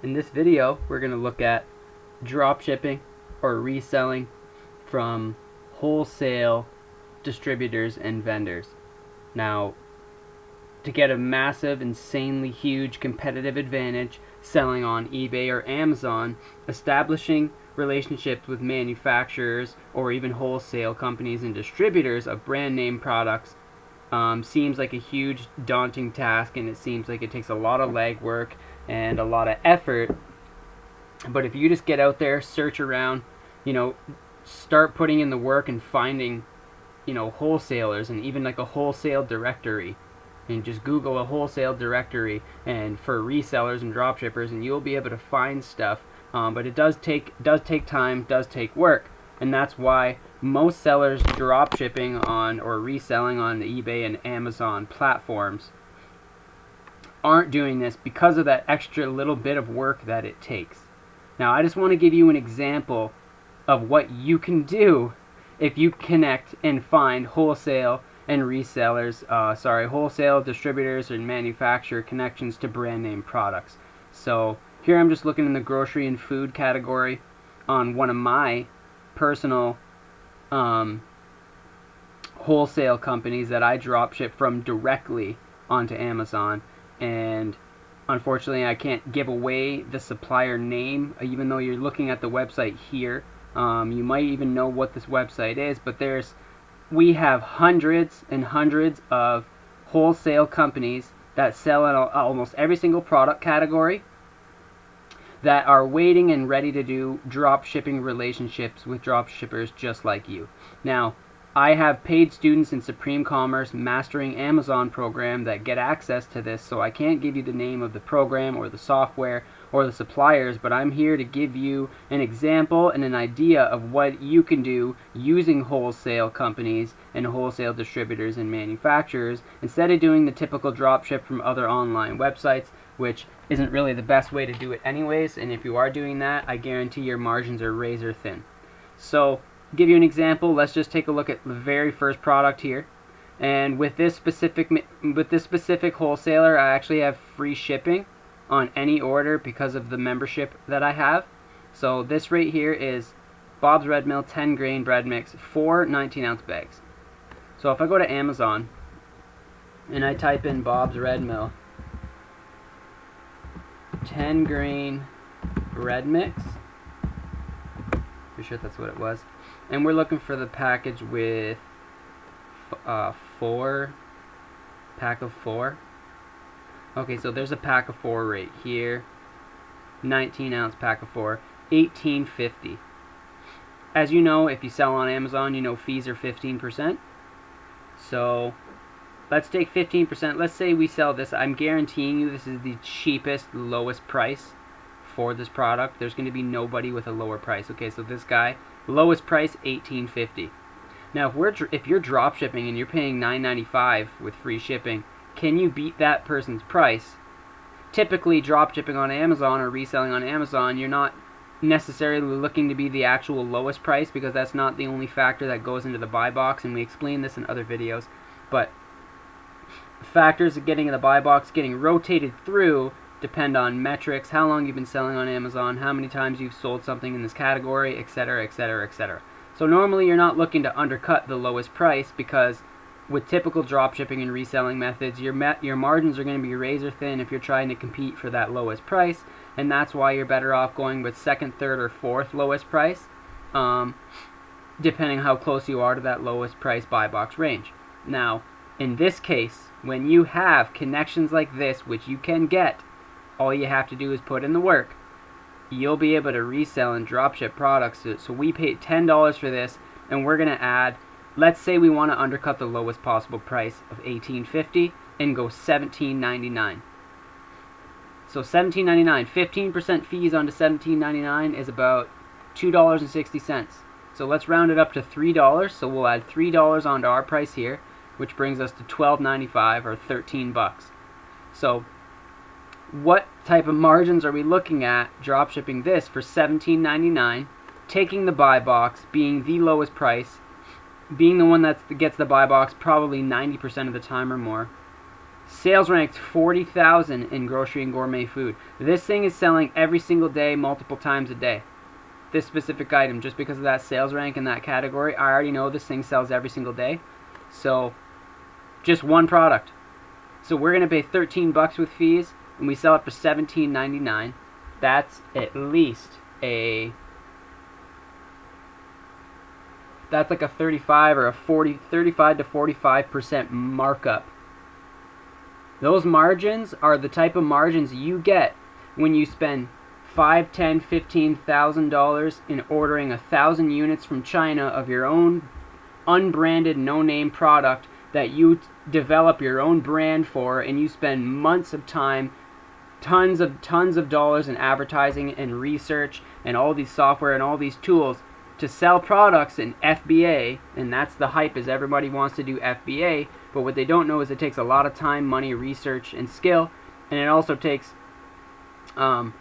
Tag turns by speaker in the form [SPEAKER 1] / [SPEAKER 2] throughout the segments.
[SPEAKER 1] In this video, we're going to look at dropshipping or reselling from wholesale distributors and vendors. Now, to get a massive, insanely huge competitive advantage selling on eBay or Amazon, establishing relationships with manufacturers or even wholesale companies and distributors of brand name products seems like a huge daunting task, and it seems like it takes a lot of legwork and a lot of effort. But if you just get out there, search around, start putting in the work and finding, wholesalers and even like a wholesale directory, and just Google a wholesale directory and for resellers and dropshippers, and you'll be able to find stuff. But it does take time, does take work, and that's why most sellers dropshipping on or reselling on the eBay and Amazon platforms aren't doing this because of that extra little bit of work that it takes. Now, I just want to give you an example of what you can do if you connect and find wholesale and resellers, wholesale distributors and manufacturer connections to brand name products. So here I'm just looking in the grocery and food category on one of my personal wholesale companies that I dropship from directly onto Amazon. And unfortunately, I can't give away the supplier name, even though you're looking at the website here. You might even know what this website is, but we have hundreds and hundreds of wholesale companies that sell in almost every single product category that are waiting and ready to do drop shipping relationships with drop shippers just like you. Now, I have paid students in SupremeCommerce Mastering Amazon program that get access to this, so I can't give you the name of the program or the software or the suppliers, but I'm here to give you an example and an idea of what you can do using wholesale companies and wholesale distributors and manufacturers instead of doing the typical dropship from other online websites, which isn't really the best way to do it anyways, and if you are doing that, I guarantee your margins are razor thin. So, give you an example, let's just take a look at the very first product here. And with this specific wholesaler, I actually have free shipping on any order because of the membership that I have. So this right here is Bob's Red Mill 10 grain bread mix, 4 19-ounce bags. So if I go to Amazon and I type in Bob's Red Mill 10 grain bread mix, pretty sure that's what it was, and we're looking for the package with pack of 4. Okay, so there's a pack of 4 right here, 19-ounce pack of 4, $18.50. As you know, if you sell on Amazon, fees are 15%. So let's take 15%. Let's say we sell this. I'm guaranteeing you this is the cheapest, lowest price for this product. There's going to be nobody with a lower price. Okay, so this guy, lowest price, $18.50. Now, if you're drop shipping and you're paying $9.95 with free shipping, can you beat that person's price? Typically, drop shipping on Amazon or reselling on Amazon, you're not necessarily looking to be the actual lowest price because that's not the only factor that goes into the buy box, and we explain this in other videos. But factors of getting in the buy box, getting rotated through, depend on metrics, how long you've been selling on Amazon, how many times you've sold something in this category, etc., etc., etc. So normally you're not looking to undercut the lowest price because with typical dropshipping and reselling methods, your margins are going to be razor thin if you're trying to compete for that lowest price, and that's why you're better off going with second, third, or fourth lowest price, depending how close you are to that lowest price buy box range. Now, in this case, when you have connections like this, which you can get, all you have to do is put in the work. You'll be able to resell and dropship products. So we paid $10 for this, and we're going to add, let's say we want to undercut the lowest possible price of $18.50 and go $17.99. So $17.99, 15% fees onto $17.99 is about $2.60. So let's round it up to $3. So we'll add $3 onto our price here, which brings us to $12.95 or 13 bucks. So what type of margins are we looking at dropshipping this for $17.99, taking the buy box, being the lowest price, being the one that gets the buy box probably 90% of the time or more, Sales ranked 40,000 in grocery and gourmet food. This thing is selling every single day, multiple times a day. This specific item, just because of that sales rank in that category, I already know this thing sells every single day. So, just one product. So we're gonna pay 13 bucks with fees, and we sell it for $17.99. That's at least that's like a 35 or a 35 to 45% markup. Those margins are the type of margins you get when you spend $5, $10, $15,000 in ordering 1,000 units from China of your own unbranded, no-name product that you develop your own brand for, and you spend months of time, tons of dollars in advertising and research and all these software and all these tools to sell products in FBA, and that's the hype, is everybody wants to do FBA, but what they don't know is it takes a lot of time, money, research, and skill, and it also takes a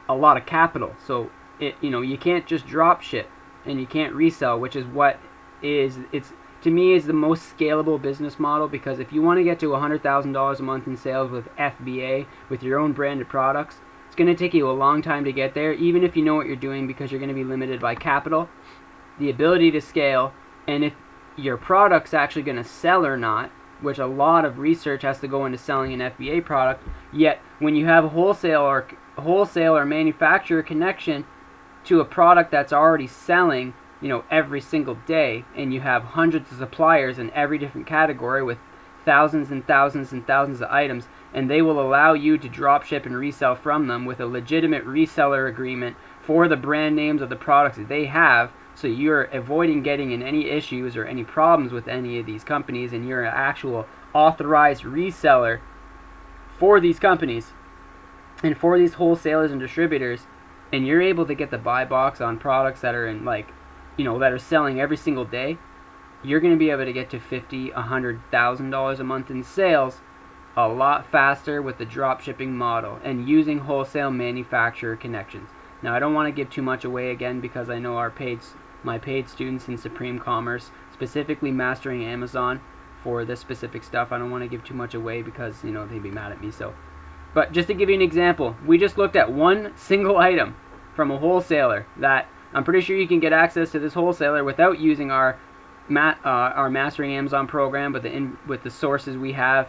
[SPEAKER 1] lot of capital. So you can't just drop ship and you can't resell, which is what to me is the most scalable business model, because if you want to get to $100,000 a month in sales with FBA, with your own branded products, it's going to take you a long time to get there, even if you know what you're doing, because you're going to be limited by capital, the ability to scale, and if your product's actually going to sell or not, which a lot of research has to go into selling an FBA product. Yet when you have a wholesale or manufacturer connection to a product that's already selling, every single day, and you have hundreds of suppliers in every different category with thousands and thousands and thousands of items, and they will allow you to drop ship and resell from them with a legitimate reseller agreement for the brand names of the products that they have, so you're avoiding getting in any issues or any problems with any of these companies, and you're an actual authorized reseller for these companies and for these wholesalers and distributors, and you're able to get the buy box on products that are in that are selling every single day. You're going to be able to get to $50,000, $100,000 a month in sales a lot faster with the drop shipping model and using wholesale manufacturer connections. Now, I don't want to give too much away again, because I know my paid students in SupremeCommerce, specifically mastering Amazon for this specific stuff, I don't want to give too much away because they'd be mad at me. But just to give you an example, we just looked at one single item from a wholesaler that I'm pretty sure you can get access to this wholesaler without using our Mastering Amazon program, but with the sources we have,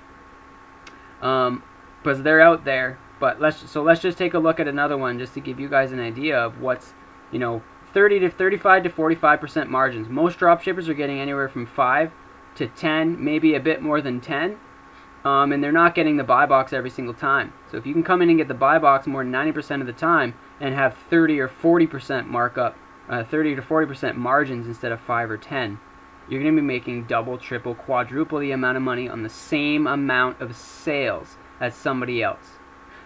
[SPEAKER 1] because they're out there. But let's just take a look at another one just to give you guys an idea of what's 30 to 35 to 45% margins. Most dropshippers are getting anywhere from 5 to 10, maybe a bit more than 10, and they're not getting the buy box every single time. So if you can come in and get the buy box more than 90% of the time and have 30 or 40% markup, 30 to 40% margins instead of 5 or 10, you're going to be making double, triple, quadruple the amount of money on the same amount of sales as somebody else.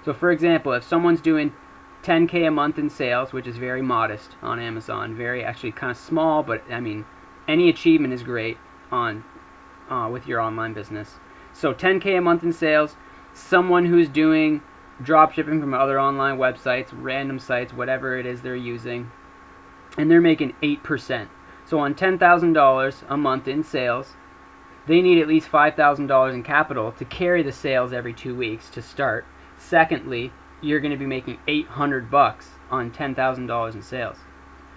[SPEAKER 1] So for example, if someone's doing 10K a month in sales, which is very modest on Amazon, very actually kind of small, but I mean, any achievement is great on with your online business. So 10K a month in sales, someone who's doing drop shipping from other online websites, random sites, whatever it is they're using, and they're making 8%. So on $10,000 a month in sales, they need at least $5,000 in capital to carry the sales every 2 weeks to start. Secondly, you're going to be making $800 on $10,000 in sales,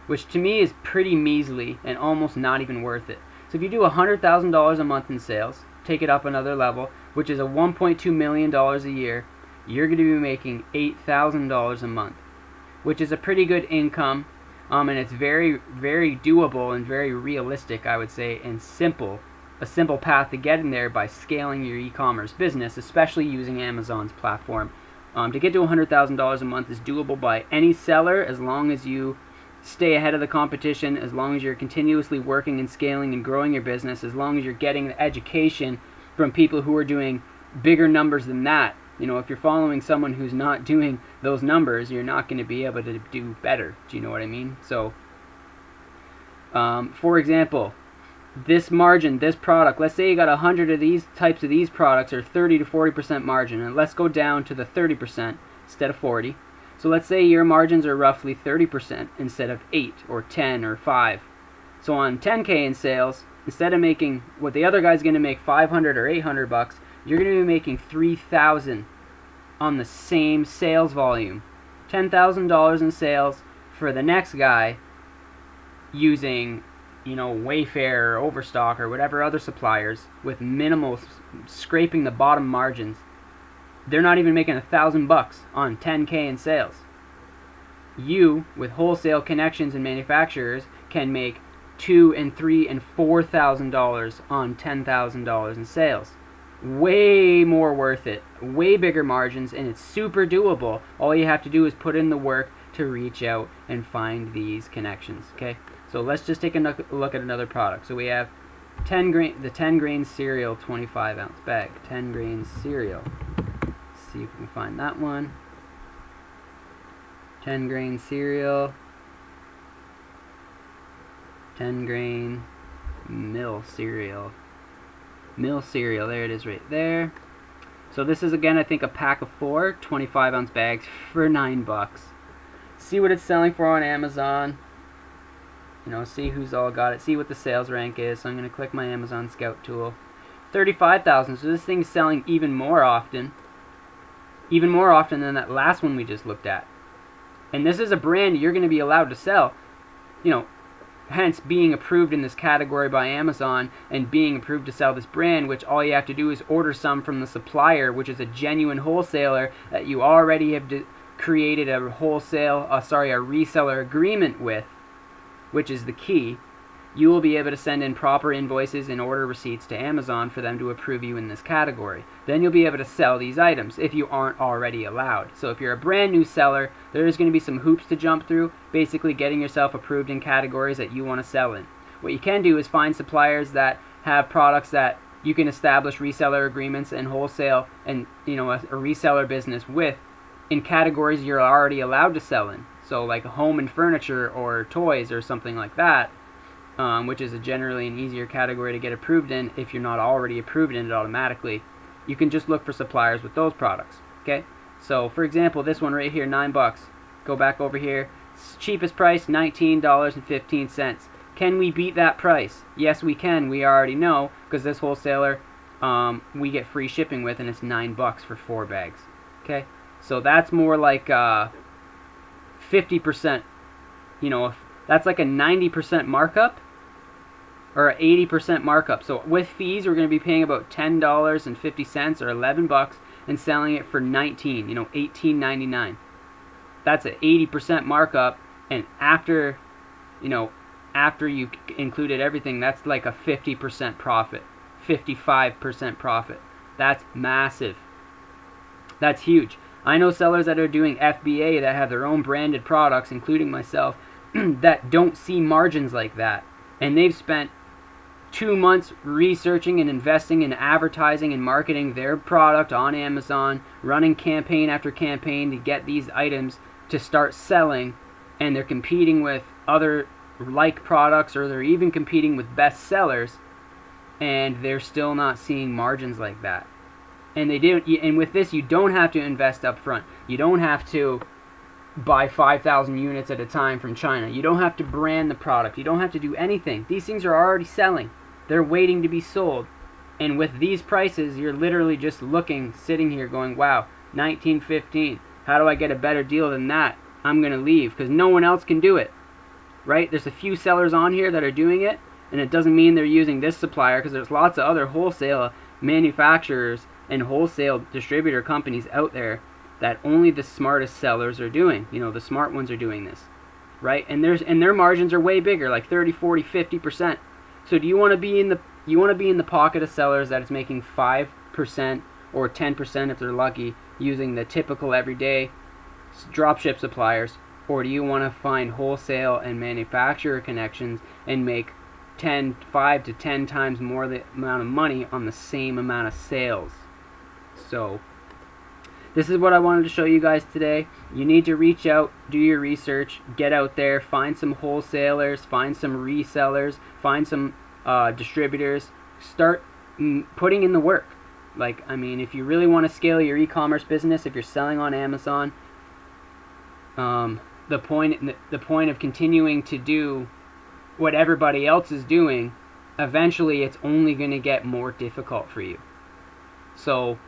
[SPEAKER 1] which to me is pretty measly and almost not even worth it. So if you do $100,000 a month in sales, take it up another level, which is a $1.2 million a year, you're going to be making $8,000 a month, which is a pretty good income, and it's very, very doable and very realistic, I would say, and a simple path to getting there by scaling your e-commerce business, especially using Amazon's platform. To get to $100,000 a month is doable by any seller, as long as you stay ahead of the competition, as long as you're continuously working and scaling and growing your business, as long as you're getting the education from people who are doing bigger numbers than that. If you're following someone who's not doing those numbers, you're not going to be able to do better. Do you know what I mean? So, for example, this margin, this product, let's say you got 100 of these types of these products, or 30 to 40% margin, and let's go down to the 30% instead of 40. So let's say your margins are roughly 30% instead of 8 or 10 or 5. So on 10K in sales, instead of making what the other guy's going to make $500 or $800, you're going to be making $3,000 on the same sales volume. $10,000 in sales for the next guy using, Wayfair or Overstock or whatever other suppliers with minimal, scraping the bottom margins. They're not even making $1,000 on $10K in sales. You, with wholesale connections and manufacturers, can make $2,000 and $3,000 and $4,000 on $10,000 in sales. Way more worth it, way bigger margins, and it's super doable. All you have to do is put in the work to reach out and find these connections. Okay, so let's just take a look at another product. So we have the 10 grain cereal 25 ounce bag. 10 grain cereal. Let's see if we can find that one. 10 grain cereal. 10 grain mill cereal. Mill cereal, there it is right there. So this is, again, I think a pack of 4 25 ounce bags for $9. See what it's selling for on Amazon. See who's all got it. See what the sales rank is. So I'm going to click my Amazon Scout tool. 35,000. So this thing's selling even more often. Even more often than that last one we just looked at. And this is a brand you're going to be allowed to sell. Hence being approved in this category by Amazon and being approved to sell this brand, which all you have to do is order some from the supplier, which is a genuine wholesaler that you already have created a reseller agreement with, which is the key. You will be able to send in proper invoices and order receipts to Amazon for them to approve you in this category. Then you'll be able to sell these items if you aren't already allowed. So if you're a brand new seller, there's going to be some hoops to jump through, basically getting yourself approved in categories that you want to sell in. What you can do is find suppliers that have products that you can establish reseller agreements and wholesale and a reseller business with in categories you're already allowed to sell in. So like home and furniture or toys or something like that. Which is generally an easier category to get approved in if you're not already approved in it automatically. You can just look for suppliers with those products. Okay, so for example, this one right here, $9. Go back over here. Cheapest price, $19.15. Can we beat that price? Yes, we can. We already know because this wholesaler we get free shipping with, and it's $9 for 4 bags. Okay, so that's more like 50%. That's like a 90% markup. Or 80% markup. So with fees, we're going to be paying about $10.50 or $11 and selling it for $18.99. That's an 80% markup, and after you included everything, that's like a 50% profit, 55% profit. That's massive. That's huge. I know sellers that are doing FBA that have their own branded products, including myself, that don't see margins like that, and they've spent 2 months researching and investing in advertising and marketing their product on Amazon, running campaign after campaign to get these items to start selling, and they're competing with other like products, or they're even competing with best sellers, and they're still not seeing margins like that. And with this, you don't have to invest up front. You don't have to buy 5,000 units at a time from China. You don't have to brand the product. You don't have to do anything. These things are already selling. They're waiting to be sold. And with these prices, you're literally just sitting here going, wow, $19.15. How do I get a better deal than that? I'm going to leave because no one else can do it. Right? There's a few sellers on here that are doing it, and it doesn't mean they're using this supplier, because there's lots of other wholesale manufacturers and wholesale distributor companies out there that only the smartest sellers are doing. The smart ones are doing this. Right? And their margins are way bigger, like 30, 40, 50%. So do you want to be in the pocket of sellers that is making 5% or 10% if they're lucky using the typical everyday dropship suppliers, or do you want to find wholesale and manufacturer connections and make 5 to 10 times more the amount of money on the same amount of sales? So this is what I wanted to show you guys today. You need to reach out, do your research, get out there, find some wholesalers, find some resellers, find some distributors, start putting in the work. If you really want to scale your e-commerce business, if you're selling on Amazon, the point of continuing to do what everybody else is doing, eventually it's only going to get more difficult for you. So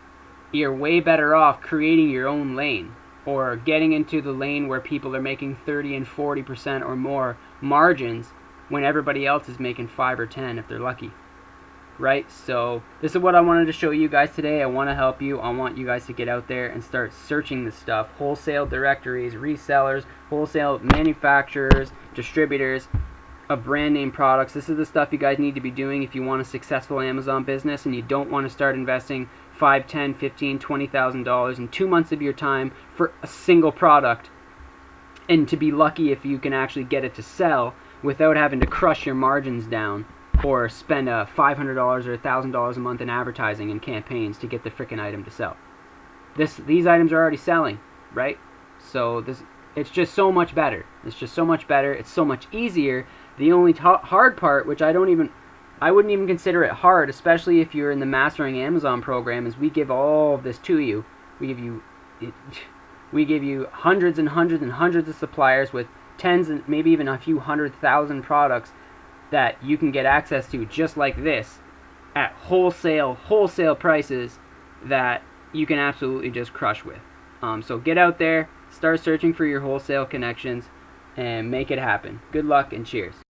[SPEAKER 1] you're way better off creating your own lane, or getting into the lane where people are making 30 and 40% or more margins when everybody else is making 5 or 10 if they're lucky. Right? So this is what I wanted to show you guys today. I want to help you. I want you guys to get out there and start searching this stuff. Wholesale directories, resellers, wholesale manufacturers, distributors of brand name products. This is the stuff you guys need to be doing if you want a successful Amazon business and you don't want to start investing $5, $10, $15, $20,000 in 2 months of your time for a single product, and to be lucky if you can actually get it to sell without having to crush your margins down or spend $500 or $1,000 a month in advertising and campaigns to get the frickin' item to sell. These items are already selling, right? So it's just so much better. It's just so much better. It's so much easier. The only hard part, which I wouldn't even consider it hard, especially if you're in the Mastering Amazon program, is we give all of this to you. We give you hundreds and hundreds and hundreds of suppliers with tens and maybe even a few 100,000 products that you can get access to just like this at wholesale prices that you can absolutely just crush with. So get out there, start searching for your wholesale connections, and make it happen. Good luck and cheers.